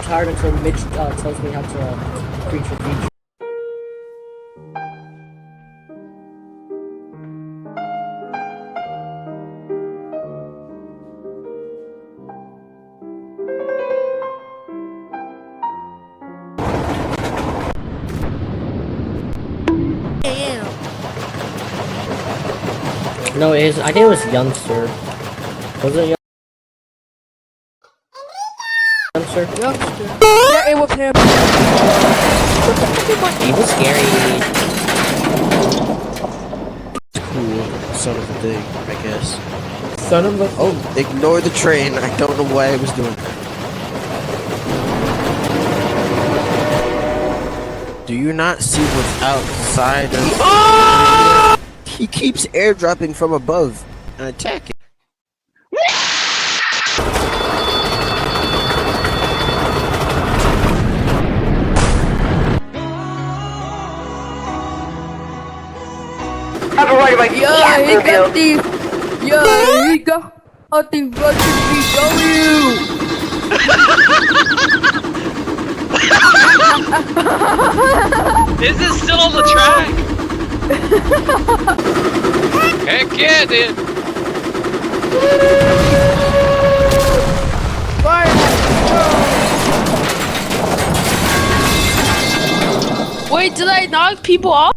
hard until Mitch tells me how to creature feature. No, it is. I think it was Youngster. Was it Youngster? Youngster. Yeah, it was him. He was scary. Cool son of a thing, I guess. Son of a. Oh, ignore the train. I don't know why I was doing that. Do you not see what's outside of... Oh! He keeps airdropping from above and attacking. Yeah, he got these. Yeah, he got the Russian BW. Is this still on the track? Heck yeah, dude! Fire! Wait, did I knock people off?